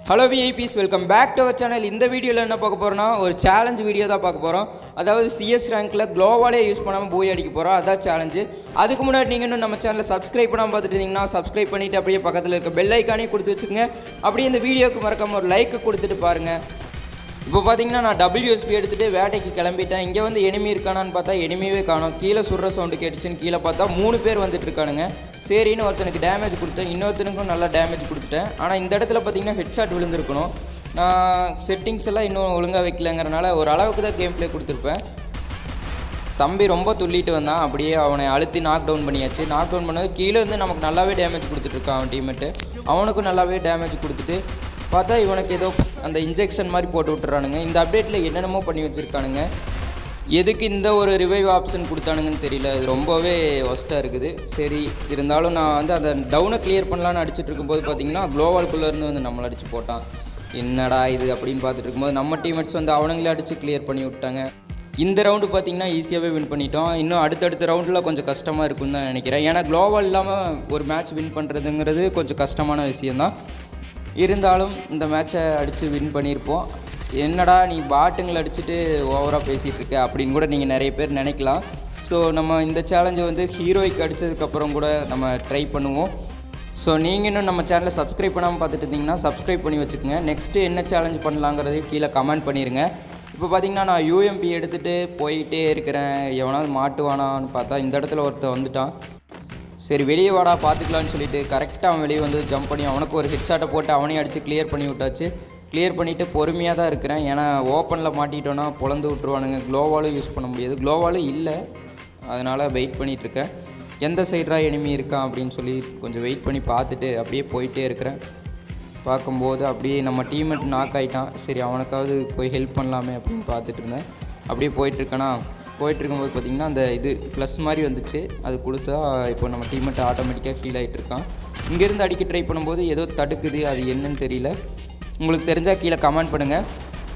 Hello VIPs, welcome back to our channel. இந்த வீடியோவில் என்ன பார்க்க போகிறோம்னா ஒரு சேலஞ்ச் வீடியோ தான் பார்க்க போகிறோம். அதாவது சிஎஸ் ரேங்க்கில் க்ளோவாலே யூஸ் பண்ணாமல் போய் அடிக்க போகிறோம், அதான் சேலஞ்சு. அதுக்கு முன்னாடி நீங்கள் இன்னும் நம்ம சேனலை சப்ஸ்கிரைப் பண்ணாமல் பார்த்துட்டு இருந்தீங்கன்னா சப்ஸ்கிரைப் பண்ணிவிட்டு அப்படியே பக்கத்தில் இருக்க பெல் ஐக்கானே கொடுத்து வச்சுக்கோங்க. அப்படியே இந்த வீடியோவுக்கு மறக்காமல் ஒரு லைக்கு கொடுத்துட்டு பாருங்கள். இப்போ பார்த்தீங்கன்னா நான் WSP எடுத்துகிட்டு வேட்டைக்கு கிளம்பிட்டேன். இங்கே வந்து எனிமி இருக்கானான்னு பார்த்தா எனிமியே காணோம். கீழே சுடுற சவுண்டு கேட்டுச்சுன்னு கீழே பார்த்தா 3 பேர் வந்துட்டு இருக்கானுங்க. சரின்னு ஒருத்தனுக்கு டேமேஜ் கொடுத்தேன், இன்னொருத்தனுக்கும் நல்லா டேமேஜ் கொடுத்துட்டேன். ஆனால் இந்த இடத்துல பார்த்தீங்கன்னா ஹெட்ஷாட் விழுந்திருக்கணும். நான் செட்டிங்ஸ் எல்லாம் இன்னும் ஒழுங்காக வைக்கலங்கிறனால ஒரு அளவுக்கு தான் கேம் ப்ளே கொடுத்துருப்பேன். தம்பி ரொம்ப துள்ளிட்டு வந்தான், அப்படியே அவனை அழுத்தி நாக் டவுன் பண்ணியாச்சு. நாக் டவுன் பண்ணது கீழே இருந்து நமக்கு நல்லாவே டேமேஜ் கொடுத்துட்ருக்கான் அவன் டீம்மேட்டு. அவனுக்கும் நல்லாவே டேமேஜ் கொடுத்துட்டு பார்த்தா இவனுக்கு ஏதோ அந்த இன்ஜெக்ஷன் மாதிரி போட்டு விட்டுறானுங்க. இந்த அப்டேட்டில் என்னென்னமோ பண்ணி வச்சுருக்கானுங்க. எதுக்கு இந்த ஒரு ரிவைவ் ஆப்ஷன் கொடுத்தானுங்கன்னு தெரியல. இது ரொம்பவே ஒஸ்ட்டாக இருக்குது. சரி, இருந்தாலும் நான் வந்து அதை டவுனை கிளியர் பண்ணலான்னு அடிச்சுட்டு இருக்கும்போது பார்த்தீங்கன்னா க்ளோவால்குள்ளேருந்து வந்து நம்மளை அடித்து போட்டான். என்னடா இது அப்படின்னு பார்த்துட்டு இருக்கும்போது நம்ம டீம்மேட்ஸ் வந்து அவனுங்களே அடித்து கிளியர் பண்ணி விட்டாங்க. இந்த ரவுண்டு பார்த்திங்கன்னா ஈஸியாகவே வின் பண்ணிட்டோம். இன்னும் அடுத்தடுத்த ரவுண்டில் கொஞ்சம் கஷ்டமாக இருக்குன்னு தான் நினைக்கிறேன். ஏன்னா க்ளோவால் இல்லாமல் ஒரு மேட்ச் வின் பண்ணுறதுங்கிறது கொஞ்சம் கஷ்டமான விஷயந்தான். இருந்தாலும் இந்த மேட்சை அடித்து வின் பண்ணியிருப்போம். என்னடா நீ பாட்டுங்களை அடிச்சுட்டு ஓவராக பேசிகிட்டு இருக்க அப்படின்னு கூட நீங்கள் நிறைய பேர் நினைக்கலாம். ஸோ நம்ம இந்த சேலஞ்சை வந்து ஹீரோய்க்கு அடித்ததுக்கப்புறம் கூட நம்ம ட்ரை பண்ணுவோம். ஸோ நீங்கள் இன்னும் நம்ம சேனலை சப்ஸ்கிரைப் பண்ணாமல் பார்த்துட்டு இருந்தீங்கன்னா சப்ஸ்கிரைப் பண்ணி வச்சுக்கோங்க. நெக்ஸ்ட்டு என்ன சேலஞ்ச் பண்ணலாங்கிறதையும் கீழே கமெண்ட் பண்ணிடுங்க. இப்போ பார்த்தீங்கன்னா நான் UMP எடுத்துகிட்டு போயிட்டே இருக்கிறேன். எவனாவது மாட்டுவானான்னு பார்த்தா இந்த இடத்துல ஒருத்தர் வந்துட்டான். சரி வெளியே வாடா பார்த்துக்கலான்னு சொல்லிட்டு கரெக்டாக அவன் வெளியே வந்து ஜம்ப் பண்ணி அவனுக்கு ஒரு ஹெட்ஷாட்டை போட்டு அவனையும் அடித்து கிளியர் பண்ணி விட்டாச்சு. கிளியர் பண்ணிவிட்டு பொறுமையாக தான் இருக்கிறேன். ஏன்னா ஓப்பனில் மாட்டிட்டோன்னா பொழந்து விட்ருவானுங்க. க்ளோவாலும் யூஸ் பண்ண முடியாது, க்ளோவாலும் இல்லை. அதனால் வெயிட் பண்ணிகிட்ருக்கேன். எந்த சைடாக எனிமி இருக்கான் அப்படின்னு சொல்லி கொஞ்சம் வெயிட் பண்ணி பார்த்துட்டு அப்படியே போயிட்டே இருக்கிறேன். பார்க்கும்போது அப்படியே நம்ம டீம்மேட் நாக் ஆகிட்டான். சரி அவனுக்காவது போய் ஹெல்ப் பண்ணலாமே அப்படின்னு பார்த்துட்டு இருந்தேன். அப்படியே போயிட்டுருக்கேன்னா போயிட்டுருக்கும்போது பார்த்திங்கன்னா அந்த இது ப்ளஸ் மாதிரி வந்துச்சு. அது கொடுத்தா இப்போ நம்ம டீம்மேட் ஆட்டோமேட்டிக்காக ஹீல் ஆகிட்டுருக்கான். இங்கேருந்து அடிக்க ட்ரை பண்ணும்போது ஏதோ தடுக்குது, அது என்னன்னு தெரியல. உங்களுக்கு தெரிஞ்சால் கீழே கமெண்ட் பண்ணுங்கள்.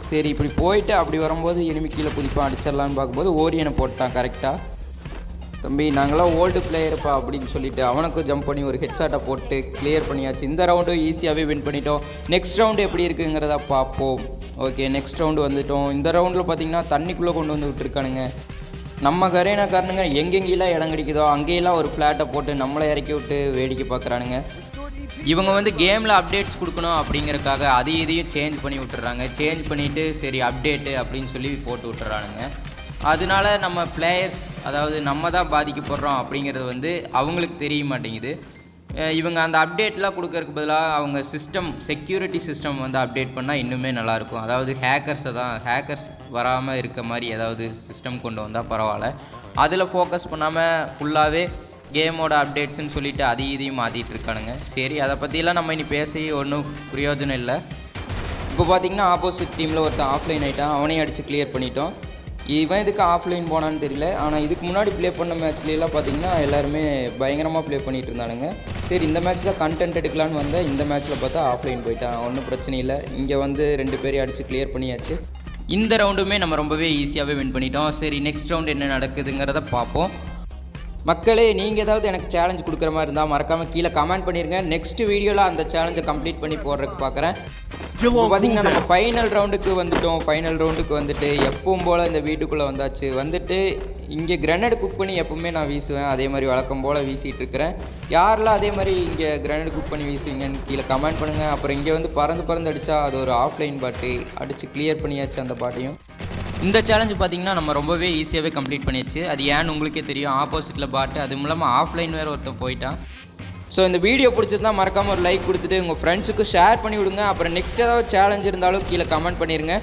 சரி இப்படி போயிட்டு அப்படி வரும்போது எனிமி கீழே குதிப்பான், அடிச்சிடலான்னு பார்க்கும்போது ஓரியனை போட்டான் கரெக்டாக. தம்பி நாங்களாம் ஓல்டு பிளேயர்ப்பா அப்படின்னு சொல்லிட்டு அவனுக்கும் ஜம்ப் பண்ணி ஒரு ஹெட்ஷாட்டை போட்டு கிளியர் பண்ணியாச்சு. இந்த ரவுண்டும் ஈஸியாகவே வின் பண்ணிட்டோம். நெக்ஸ்ட் ரவுண்டு எப்படி இருக்குங்கிறத பார்ப்போம். ஓகே, நெக்ஸ்ட் ரவுண்டு வந்துவிட்டோம். இந்த ரவுண்டில் பார்த்திங்கன்னா தண்ணிக்குள்ளே கொண்டு வந்து விட்டுருக்கானுங்க. நம்ம கரேனாக்காரனுங்க எங்கெங்கெல்லாம் இடம் கிடைக்குதோ அங்கேயெல்லாம் ஒரு ஃப்ளாட்டை போட்டு நம்மளை இறக்கி விட்டு வேடிக்கை பார்க்குறானுங்க. இவங்க வந்து கேமில் அப்டேட்ஸ் கொடுக்கணும் அப்படிங்கிறக்காக இதையும் சேஞ்ச் பண்ணி விட்டுறாங்க. சேஞ்ச் பண்ணிவிட்டு சரி அப்டேட்டு அப்படின்னு சொல்லி போட்டு விட்டுறானுங்க. அதனால நம்ம பிளேயர்ஸ், அதாவது நம்ம தான் பாதிக்கப்படுறோம் அப்படிங்கிறது வந்து அவங்களுக்கு தெரிய மாட்டேங்குது. இவங்க அந்த அப்டேட்லாம் கொடுக்கறதுக்கு பதிலாக அவங்க சிஸ்டம், செக்யூரிட்டி சிஸ்டம் வந்து அப்டேட் பண்ணால் இன்னுமே நல்லாயிருக்கும். அதாவது ஹேக்கர்ஸ் வராமல் இருக்க மாதிரி ஏதாவது சிஸ்டம் கொண்டு வந்தால் பரவாயில்ல. அதில் ஃபோக்கஸ் பண்ணாமல் ஃபுல்லாகவே கேமோட அப்டேட்ஸ்ன்னு சொல்லிவிட்டு இதையும் மாற்றிட்டு இருக்கானுங்க. சரி அதை பற்றிலாம் நம்ம இனி பேசி ஒன்றும் பிரயோஜனம் இல்லை. இப்போ பார்த்திங்கன்னா ஆப்போசிட் டீமில் ஒருத்தன் ஆஃப்லைன் ஆகிட்டான். அவனையும் அடித்து கிளியர் பண்ணிட்டோம். இவன் இதுக்கு ஆஃப்லைன் போனான்னு தெரியல. ஆனால் இதுக்கு முன்னாடி ப்ளே பண்ண மேட்ச்லாம் பார்த்திங்கன்னா எல்லாருமே பயங்கரமாக ப்ளே பண்ணிகிட்டு இருந்தானுங்க. சரி இந்த மேட்ச் தான் கண்டென்ட் எடுக்கலான்னு வந்தேன். இந்த மேட்ச்சில் பார்த்தா ஆஃப்லைன் போயிட்டான். ஒன்றும் பிரச்சனை இல்லை. இங்கே வந்து 2 பேரையும் அடித்து கிளியர் பண்ணியாச்சு. இந்த ரவுண்டுமே நம்ம ரொம்பவே ஈஸியாகவே வின் பண்ணிட்டோம். சரி நெக்ஸ்ட் ரவுண்டு என்ன நடக்குதுங்கிறத பார்ப்போம். மக்களே, நீங்கள் ஏதாவது எனக்கு சேலஞ்ச் கொடுக்குற மாதிரி இருந்தால் மறக்காமல் கீழே கமெண்ட் பண்ணிடுங்க. நெக்ஸ்ட் வீடியோவில் அந்த சேலஞ்சை கம்ப்ளீட் பண்ணி போடுறதுக்கு பார்க்குறேன். இப்போ பார்த்திங்கன்னா நம்ம ஃபைனல் ரவுண்டுக்கு வந்துவிட்டோம். ஃபைனல் ரவுண்டுக்கு வந்துட்டு எப்பவும் போல் இந்த வீட்டுக்குள்ளே வந்தாச்சு. வந்துட்டு இங்கே கிரனேட் குக் பண்ணி எப்பவுமே நான் வீசுவேன். அதே மாதிரி வழக்கம் போல் வீசிகிட்டு இருக்கிறேன். யாரெல்லாம் அதே மாதிரி இங்கே கிரனேட் குக் பண்ணி வீசுவீங்கன்னு கீழே கமெண்ட் பண்ணுங்கள். அப்புறம் இங்கே வந்து பறந்து அடித்தா அது ஒரு ஆஃப்லைன் பாட்டு, அடித்து கிளியர் பண்ணியாச்சு அந்த பாட்டையும். இந்த சேலஞ்சு பார்த்திங்கன்னா நம்ம ரொம்பவே ஈஸியாகவே கம்ப்ளீட் பண்ணியாச்சு. அது ஏன்னு உங்களுக்கே தெரியும். ஆப்போசிட்டில் பாட்டு, அதுவும் இல்லாமல் ஆஃப்லைன் வேறு ஒருத்தன் போயிட்டான். ஸோ இந்த வீடியோ பிடிச்சிருந்தா மறக்காமல் ஒரு லைக் கொடுத்துட்டு உங்கள் ஃப்ரெண்ட்ஸுக்கு ஷேர் பண்ணி விடுங்க. அப்புறம் நெக்ஸ்ட் ஏதாவது சேலஞ்ச் இருந்தாலும் கீழே கமெண்ட் பண்ணிடுங்க.